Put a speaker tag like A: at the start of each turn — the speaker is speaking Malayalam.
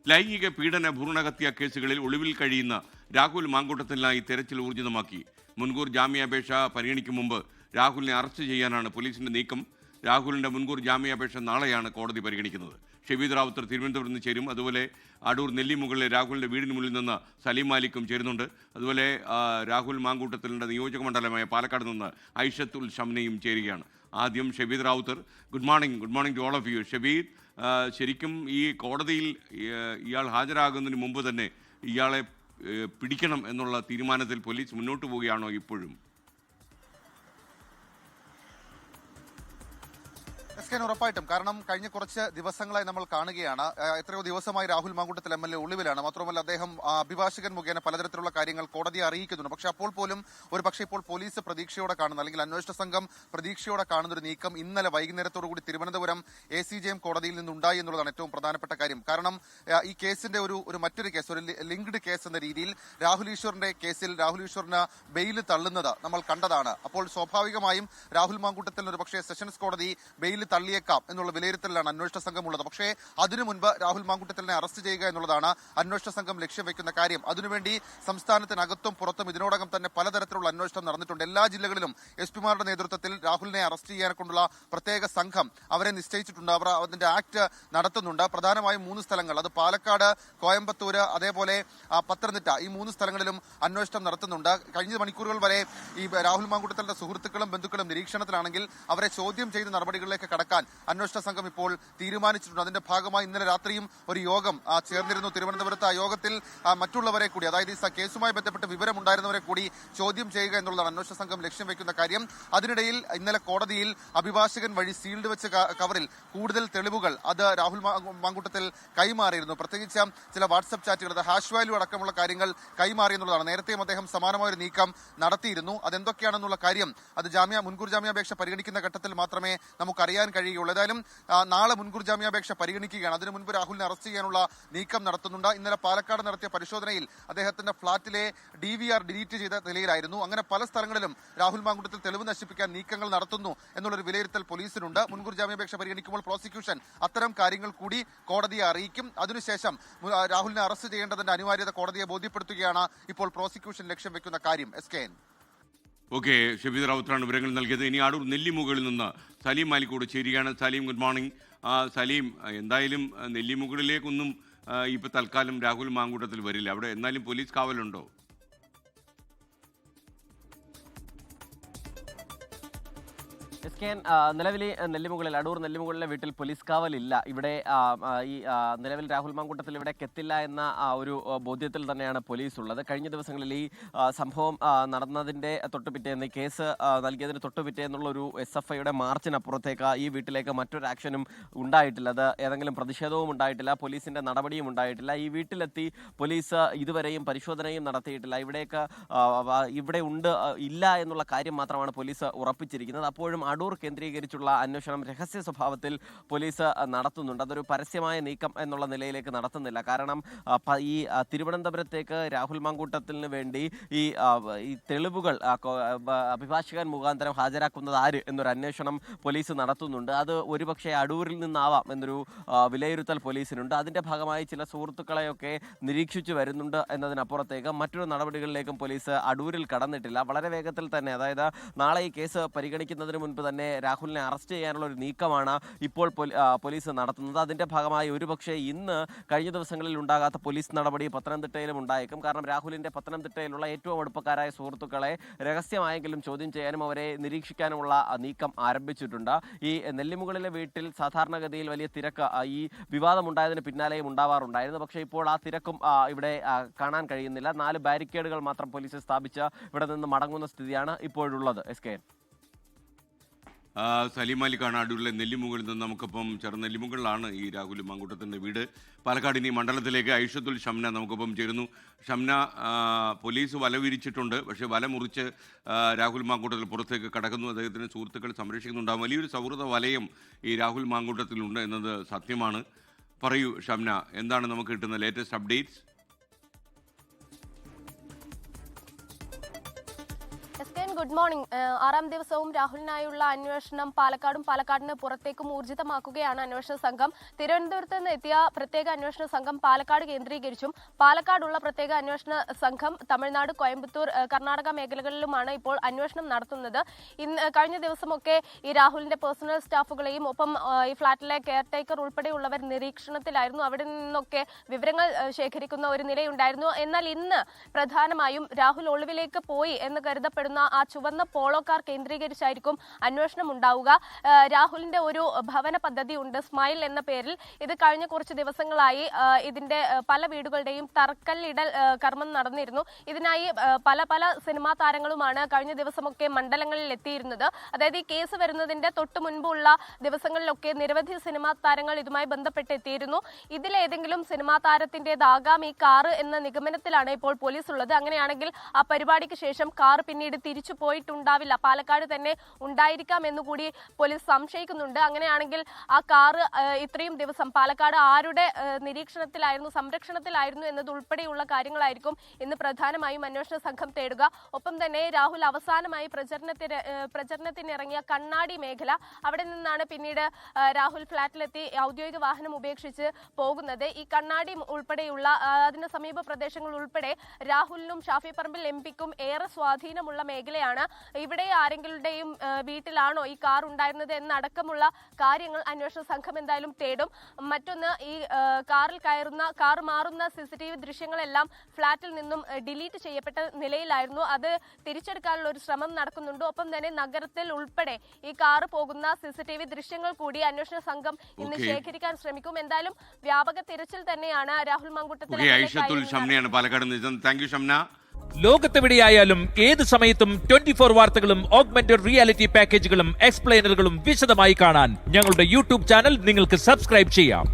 A: ലൈംഗിക പീഡന ഭ്രൂണഹത്യ കേസുകളിൽ ഒളിവിൽ കഴിയുന്ന രാഹുൽ മാങ്കൂട്ടത്തിനായി തെരച്ചിൽ ഊർജിതമാക്കി. മുൻകൂർ ജാമ്യാപേക്ഷ പരിഗണിക്കും മുമ്പ് രാഹുലിനെ അറസ്റ്റ് ചെയ്യാനാണ് പോലീസിന്റെ നീക്കം. രാഹുലിന്റെ മുൻകൂർ ജാമ്യാപേക്ഷ നാളെയാണ് കോടതി പരിഗണിക്കുന്നത്. ഷെബീദ് റാവുത്തർ തിരുവനന്തപുരത്ത് നിന്ന് ചേരും. അതുപോലെ അടൂർ നെല്ലിമുകളിലെ രാഹുലിന്റെ വീടിന് മുന്നിൽ നിന്ന് സലീം മാലിക്കും ചേരുന്നുണ്ട്. അതുപോലെ രാഹുൽ മാങ്കൂട്ടത്തിലിന്റെ നിയോജക മണ്ഡലമായ പാലക്കാട് നിന്ന് ഐഷത്തുൽ ഷംനയും ചേരുകയാണ്. ആദ്യം Shebeed Rawther. Good morning to all of you. Shebeed, ശരിക്കും ഈ കോടതിയിൽ ഇയാൾ ഹാജരാകുന്നതിന് മുമ്പ് തന്നെ ഇയാളെ പിടിക്കണം എന്നുള്ള തീരുമാനത്തിൽ പോലീസ് മുന്നോട്ട് പോവുകയാണോ ഇപ്പോഴും?
B: ഉറപ്പായിട്ടും. കാരണം കഴിഞ്ഞ കുറച്ച് ദിവസങ്ങളായി നമ്മൾ കാണുകയാണ്, എത്രയോ ദിവസമായി രാഹുൽ മാങ്കൂട്ടത്തിൽ MLA ഒളിവിലാണ്. മാത്രമല്ല അദ്ദേഹം അഭിഭാഷകൻ മുഖേന പലതരത്തിലുള്ള കാര്യങ്ങൾ കോടതിയെ അറിയിക്കുന്നുണ്ട്. പക്ഷെ അപ്പോൾ പോലും ഇപ്പോൾ പോലീസ് പ്രതീക്ഷയോടെ കാണുന്ന, അല്ലെങ്കിൽ അന്വേഷണ സംഘം പ്രതീക്ഷയോടെ കാണുന്ന ഒരു നീക്കം ഇന്നലെ വൈകുന്നേരത്തോടുകൂടി തിരുവനന്തപുരം ACJM കോടതിയിൽ നിന്നുണ്ടായി എന്നുള്ളതാണ് ഏറ്റവും പ്രധാനപ്പെട്ട കാര്യം. കാരണം ഈ കേസിന്റെ മറ്റൊരു കേസ്, ഒരു ലിങ്ക്ഡ് കേസ് എന്ന രീതിയിൽ രാഹുൽ ഈശ്വറിന്റെ കേസിൽ രാഹുൽ ഈശ്വറിന് ബെയിൽ തള്ളുന്നത് നമ്മൾ കണ്ടതാണ്. അപ്പോൾ സ്വാഭാവികമായും രാഹുൽ മാങ്കൂട്ടത്തിൽ ഒരു പക്ഷേ സെഷൻസ് കോടതി ബെയിൽ തള്ളിയേക്കാം എന്നുള്ള വിലയിരുത്തലാണ് അന്വേഷണ സംഘം ഉള്ളത്. പക്ഷേ അതിനു മുൻപ് രാഹുൽ മാങ്കൂട്ടത്തിലിനെ അറസ്റ്റ് ചെയ്യുക എന്നുള്ളതാണ് അന്വേഷണ സംഘം ലക്ഷ്യം വെക്കുന്ന കാര്യം. അതിനുവേണ്ടി സംസ്ഥാനത്തിനകത്തും പുറത്തും ഇതിനോടകം തന്നെ പലതരത്തിലുള്ള അന്വേഷണം നടന്നിട്ടുണ്ട്. എല്ലാ ജില്ലകളിലും SP-മാരുടെ നേതൃത്വത്തിൽ രാഹുലിനെ അറസ്റ്റ് ചെയ്യാനെ കൊണ്ടുള്ള പ്രത്യേക സംഘം അവരെ നിശ്ചയിച്ചിട്ടുണ്ട്. അവർ അതിന്റെ ആക്ട് നടത്തുന്നുണ്ട്. പ്രധാനമായും 3 സ്ഥലങ്ങൾ, അത് പാലക്കാട്, കോയമ്പത്തൂര്, അതേപോലെ പത്തനംതിട്ട, ഈ 3 സ്ഥലങ്ങളിലും അന്വേഷണം നടത്തുന്നുണ്ട്. കഴിഞ്ഞ മണിക്കൂറുകൾ വരെ ഈ രാഹുൽ മാങ്കൂട്ടത്തിലിന്റെ സുഹൃത്തുക്കളും ബന്ധുക്കളും നിരീക്ഷണത്തിലാണെങ്കിൽ അവരെ ചോദ്യം ചെയ്ത നടപടികളിലേക്ക് കടക്കാൻ അന്വേഷണ സംഘം ഇപ്പോൾ തീരുമാനിച്ചിട്ടുണ്ട്. അതിന്റെ ഭാഗമായി ഇന്നലെ രാത്രിയും ഒരു യോഗം ചേർന്നിരുന്നു തിരുവനന്തപുരത്ത്. ആ യോഗത്തിൽ മറ്റുള്ളവരെ കൂടി, അതായത് ഈ കേസുമായി ബന്ധപ്പെട്ട് വിവരമുണ്ടായിരുന്നവരെ കൂടി ചോദ്യം ചെയ്യുക എന്നുള്ളതാണ് അന്വേഷണ സംഘം ലക്ഷ്യം വെക്കുന്ന കാര്യം. അതിനിടയിൽ ഇന്നലെ കോടതിയിൽ അഭിഭാഷകൻ വഴി സീൽഡ് വെച്ച കവറിൽ കൂടുതൽ തെളിവുകൾ അത് രാഹുൽ മാങ്കൂട്ടത്തിൽ കൈമാറിയിരുന്നു. പ്രത്യേകിച്ച് ചില വാട്സ്ആപ്പ് ചാറ്റുകൾ, അത് ഹാഷ് വാല്യൂ അടക്കമുള്ള കാര്യങ്ങൾ കൈമാറി എന്നുള്ളതാണ്. നേരത്തെയും അദ്ദേഹം സമാനമായ ഒരു നീക്കം നടത്തിയിരുന്നു. അതെന്തൊക്കെയാണെന്നുള്ള കാര്യം അത് മുൻകൂർ ജാമ്യാപേക്ഷ പരിഗണിക്കുന്ന ഘട്ടത്തിൽ മാത്രമേ നമുക്കറിയാൻ കഴിയുകയുള്ളൂ. ഏതായാലും നാളെ മുൻകൂർ ജാമ്യാപേക്ഷ പരിഗണിക്കുകയാണ്. അതിനു മുൻപ് രാഹുലിനെ അറസ്റ്റ് ചെയ്യാനുള്ള നീക്കം നടത്തുന്നുണ്ട്. ഇന്നലെ പാലക്കാട് നടത്തിയ പരിശോധനയിൽ അദ്ദേഹത്തിന്റെ ഫ്ളാറ്റിലെ DVR ഡിലീറ്റ് ചെയ്ത നിലയിലായിരുന്നു. അങ്ങനെ പല സ്ഥലങ്ങളിലും രാഹുൽ മാങ്കൂട്ടത്തിൽ തെളിവ് നശിപ്പിക്കാൻ നീക്കങ്ങൾ നടത്തുന്നു എന്നുള്ളൊരു വിലയിരുത്തൽ പോലീസിനുണ്ട്. മുൻകൂർ ജാമ്യാപേക്ഷ പരിഗണിക്കുമ്പോൾ പ്രോസിക്യൂഷൻ അത്തരം കാര്യങ്ങൾ കൂടി കോടതിയെ അറിയിക്കും. അതിനുശേഷം രാഹുലിനെ അറസ്റ്റ് ചെയ്യേണ്ടതിന്റെ അനിവാര്യത കോടതിയെ ബോധ്യപ്പെടുത്തുകയാണ് ഇപ്പോൾ പ്രോസിക്യൂഷൻ ലക്ഷ്യം വെക്കുന്ന കാര്യം. SKN.
A: ഓക്കെ, ഷെബീദ് റാവുത്തറാണ് വിവരങ്ങൾ നൽകിയത്. ഇനി അടൂർ നെല്ലിമുകളിൽ നിന്ന് സലീം മാലിക്കോട് ചേരുകയാണ്. Saleem, good morning. സലീം, എന്തായാലും നെല്ലിമുകളിലേക്കൊന്നും ഇപ്പോൾ തൽക്കാലം രാഹുൽ മാങ്കൂട്ടത്തിൽ വരില്ല. അവിടെ എന്നാലും പോലീസ് കാവലുണ്ടോ?
C: നിലവിൽ നെല്ലിമുകളിൽ, അടൂർ നെല്ലിമുകളിലെ വീട്ടിൽ പോലീസ് കാവലില്ല. ഇവിടെ ഈ നിലവിൽ രാഹുൽ മാങ്കൂട്ടത്തിൽ ഇവിടേക്ക് എത്തില്ല എന്ന ഒരു ബോധ്യത്തിൽ തന്നെയാണ് പോലീസ് ഉള്ളത്. കഴിഞ്ഞ ദിവസങ്ങളിൽ ഈ സംഭവം നടന്നതിൻ്റെ തൊട്ടുപിറ്റേന്ന്, കേസ് നൽകിയതിന് തൊട്ടുപിറ്റേന്നുള്ളൊരു SFIയുടെ മാർച്ചിനപ്പുറത്തേക്ക് ഈ വീട്ടിലേക്ക് മറ്റൊരു ആക്ഷനും ഉണ്ടായിട്ടില്ല. അത് ഏതെങ്കിലും പ്രതിഷേധവും ഉണ്ടായിട്ടില്ല, പോലീസിൻ്റെ നടപടിയും ഉണ്ടായിട്ടില്ല. ഈ വീട്ടിലെത്തി പോലീസ് ഇതുവരെയും പരിശോധനയും നടത്തിയിട്ടില്ല. ഇവിടെ ഇല്ല എന്നുള്ള കാര്യം മാത്രമാണ് പോലീസ് ഉറപ്പിച്ചിരിക്കുന്നത്. അപ്പോഴും അടൂർ കേന്ദ്രീകരിച്ചുള്ള അന്വേഷണം രഹസ്യ സ്വഭാവത്തിൽ പോലീസ് നടത്തുന്നുണ്ട്. അതൊരു പരസ്യമായ നീക്കം എന്നുള്ള നിലയിലേക്ക് നടത്തുന്നില്ല. കാരണം ഈ തിരുവനന്തപുരത്തേക്ക് രാഹുൽ മാങ്കൂട്ടത്തിന് വേണ്ടി ഈ തെളിവുകൾ അഭിഭാഷകൻ മുഖാന്തരം ഹാജരാക്കുന്നത് ആര് എന്നൊരു അന്വേഷണം പോലീസ് നടത്തുന്നുണ്ട്. അത് ഒരുപക്ഷെ അടൂരിൽ നിന്നാവാം എന്നൊരു വിലയിരുത്തൽ പോലീസിനുണ്ട്. അതിൻ്റെ ഭാഗമായി ചില സുഹൃത്തുക്കളെയൊക്കെ നിരീക്ഷിച്ചു വരുന്നുണ്ട് എന്നതിനപ്പുറത്തേക്ക് മറ്റൊരു നടപടികളിലേക്കും പോലീസ് അടൂരിൽ കടന്നിട്ടില്ല. വളരെ വേഗത്തിൽ തന്നെ, അതായത് നാളെ ഈ കേസ് പരിഗണിക്കുന്നതിന് മുൻപ് തന്നെ രാഹുലിനെ അറസ്റ്റ് ചെയ്യാനുള്ള ഒരു നീക്കമാണ് ഇപ്പോൾ പോലീസ് നടത്തുന്നത്. അതിൻ്റെ ഭാഗമായി ഒരുപക്ഷെ ഇന്ന് കഴിഞ്ഞ ദിവസങ്ങളിൽ ഉണ്ടാകാത്ത പോലീസ് നടപടി പത്തനംതിട്ടയിലും ഉണ്ടായേക്കും. കാരണം രാഹുലിൻ്റെ പത്തനംതിട്ടയിലുള്ള ഏറ്റവും അടുപ്പക്കാരായ സുഹൃത്തുക്കളെ രഹസ്യമായെങ്കിലും ചോദ്യം ചെയ്യാനും അവരെ നിരീക്ഷിക്കാനുമുള്ള നീക്കം ആരംഭിച്ചിട്ടുണ്ട്. ഈ നെല്ലിമുകളിലെ വീട്ടിൽ സാധാരണഗതിയിൽ വലിയ തിരക്ക് ഈ വിവാദമുണ്ടായതിന് പിന്നാലെയും ഉണ്ടാവാറുണ്ടായിരുന്നു. പക്ഷേ ഇപ്പോൾ ആ തിരക്കും ഇവിടെ കാണാൻ കഴിയുന്നില്ല. 4 ബാരിക്കേഡുകൾ മാത്രം പോലീസ് സ്ഥാപിച്ച് ഇവിടെ നിന്ന് മടങ്ങുന്ന സ്ഥിതിയാണ് ഇപ്പോഴുള്ളത്. SKN.
A: സലീം മാലിക്കാണ് അടൂരിലെ നെല്ലിമുകളിൽ നിന്ന് നമുക്കൊപ്പം ചേർന്ന. നെല്ലിമുകളിലാണ് ഈ രാഹുൽ മാങ്കൂട്ടത്തിൻ്റെ വീട്. പാലക്കാട് ഇനി മണ്ഡലത്തിലേക്ക് ഐഷത്തുൽ ഷംന നമുക്കൊപ്പം ചേരുന്നു. ഷംന, പോലീസ് വല വിരിച്ചിട്ടുണ്ട്. പക്ഷേ വല മുറിച്ച് രാഹുൽ മാങ്കൂട്ടത്തിൽ പുറത്തേക്ക് കടക്കുന്നു. അദ്ദേഹത്തിന് സുഹൃത്തുക്കൾ സംരക്ഷിക്കുന്നുണ്ടാകും. വലിയൊരു സൗഹൃദ വലയം ഈ രാഹുൽ മാങ്കൂട്ടത്തിലുണ്ട് എന്നത് സത്യമാണ്. പറയൂ ഷംന, എന്താണ് നമുക്ക് കിട്ടുന്ന latest updates?
D: Shameen, good morning. 6ാം ദിവസവും രാഹുലിനായുള്ള അന്വേഷണം പാലക്കാടിന് പുറത്തേക്കും ഊർജിതമാക്കുകയാണ് അന്വേഷണ സംഘം. തിരുവനന്തപുരത്ത് നിന്ന് എത്തിയ പ്രത്യേക അന്വേഷണ സംഘം പാലക്കാട് കേന്ദ്രീകരിച്ചും പാലക്കാടുള്ള പ്രത്യേക അന്വേഷണ സംഘം തമിഴ്നാട്, കോയമ്പത്തൂർ, കർണാടക മേഖലകളിലുമാണ് ഇപ്പോൾ അന്വേഷണം നടത്തുന്നത്. കഴിഞ്ഞ ദിവസമൊക്കെ ഈ രാഹുലിന്റെ പേഴ്സണൽ സ്റ്റാഫുകളെയും ഒപ്പം ഈ ഫ്ളാറ്റിലെ കെയർടേക്കർ ഉൾപ്പെടെയുള്ളവർ നിരീക്ഷണത്തിലായിരുന്നു. അവിടെ നിന്നൊക്കെ വിവരങ്ങൾ ശേഖരിക്കുന്ന ഒരു നിലയുണ്ടായിരുന്നു. എന്നാൽ ഇന്ന് പ്രധാനമായും രാഹുൽ ഒളിവിലേക്ക് പോയി എന്ന് കരുതപ്പെടുന്ന ആ ചുവന്ന പോളോ കാർ കേന്ദ്രീകരിച്ചായിരിക്കും അന്വേഷണം ഉണ്ടാവുക. രാഹുലിന്റെ ഒരു ഭവന പദ്ധതി ഉണ്ട്, സ്മൈൽ എന്ന പേരിൽ. ഇത് കഴിഞ്ഞ കുറച്ച് ദിവസങ്ങളായി ഇതിന്റെ പല വീടുകളുടെയും തറക്കല്ലിടൽ കർമ്മം നടന്നിരുന്നു. ഇതിനായി പല സിനിമാ താരങ്ങളുമാണ് കഴിഞ്ഞ ദിവസമൊക്കെ മണ്ഡലങ്ങളിൽ എത്തിയിരുന്നത്. അതായത് ഈ കേസ് വരുന്നതിന്റെ തൊട്ടു മുൻപുള്ള ദിവസങ്ങളിലൊക്കെ നിരവധി സിനിമാ താരങ്ങൾ ഇതുമായി ബന്ധപ്പെട്ട് എത്തിയിരുന്നു. ഇതിലേതെങ്കിലും സിനിമാ താരത്തിൻ്റെതാകാം ഈ കാറ് എന്ന നിഗമനത്തിലാണ് ഇപ്പോൾ പോലീസ് ഉള്ളത്. അങ്ങനെയാണെങ്കിൽ ആ പരിപാടിക്ക് ശേഷം കാർ പിന്നീട് തിരിച്ചു പോയിട്ടുണ്ടാവില്ല, പാലക്കാട് തന്നെ ഉണ്ടായിരിക്കാം എന്നുകൂടി പോലീസ് സംശയിക്കുന്നുണ്ട്. അങ്ങനെയാണെങ്കിൽ ആ കാറ് ഇത്രയും ദിവസം പാലക്കാട് ആരുടെ നിരീക്ഷണത്തിലായിരുന്നു, സംരക്ഷണത്തിലായിരുന്നു എന്നതുൾപ്പെടെയുള്ള കാര്യങ്ങളായിരിക്കും ഇന്ന് പ്രധാനമായും അന്വേഷണ സംഘം തേടുക. ഒപ്പം തന്നെ രാഹുൽ അവസാനമായി പ്രചരണത്തിനിറങ്ങിയ കണ്ണാടി മേഖല, അവിടെ നിന്നാണ് പിന്നീട് രാഹുൽ ഫ്ളാറ്റിലെത്തി ഔദ്യോഗിക വാഹനം ഉപേക്ഷിച്ച് പോകുന്നത്. ഈ കണ്ണാടി ഉൾപ്പെടെയുള്ള അതിന്റെ സമീപ പ്രദേശങ്ങൾ ഉൾപ്പെടെ രാഹുലിനും ഷാഫി പറമ്പിൽ എംപിക്കും ഏറെ സ്വാധീനമുള്ള മേഖലയാണ്. ഇവിടെ ആരെങ്കിലുടെയും വീട്ടിലാണോ ഈ കാർ ഉണ്ടായിരുന്നത് എന്നടക്കമുള്ള കാര്യങ്ങൾ അന്വേഷണ സംഘം എന്തായാലും തേടും. മറ്റൊന്ന്, ഈ കാർ മാറുന്ന CCTV ദൃശ്യങ്ങളെല്ലാം ഫ്ളാറ്റിൽ നിന്നും ഡിലീറ്റ് ചെയ്യപ്പെട്ട നിലയിലായിരുന്നു. അത് തിരിച്ചെടുക്കാനുള്ള ഒരു ശ്രമം നടക്കുന്നുണ്ട്. ഒപ്പം തന്നെ നഗരത്തിൽ ഉൾപ്പെടെ ഈ കാർ പോകുന്ന CCTV ദൃശ്യങ്ങൾ കൂടി അന്വേഷണ സംഘം ഇന്ന് ശേഖരിക്കാൻ ശ്രമിക്കും. എന്തായാലും വ്യാപക തിരച്ചിൽ തന്നെയാണ് രാഹുൽ മാങ്കൂട്ടത്തിൽ.
E: ലോകത്തെവിടെയായാലും ഏത് സമയത്തും 24 വാർത്തകളും ഓഗ്മെന്റഡ് റിയാലിറ്റി പാക്കേജുകളും എക്സ്പ്ലെയിനറുകളും വിശദമായി കാണാൻ ഞങ്ങളുടെ യൂട്യൂബ് ചാനൽ നിങ്ങൾക്ക് സബ്സ്ക്രൈബ് ചെയ്യാം.